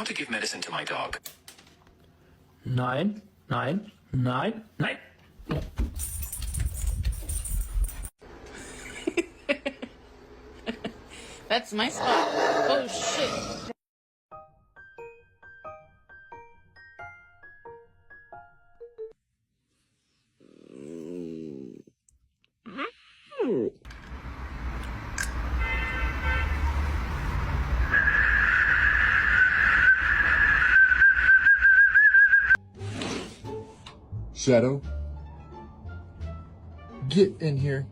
want to give medicine to my dog? Nein, nein, nein, nein. That's my spot. Oh shit. Shadow, get in here.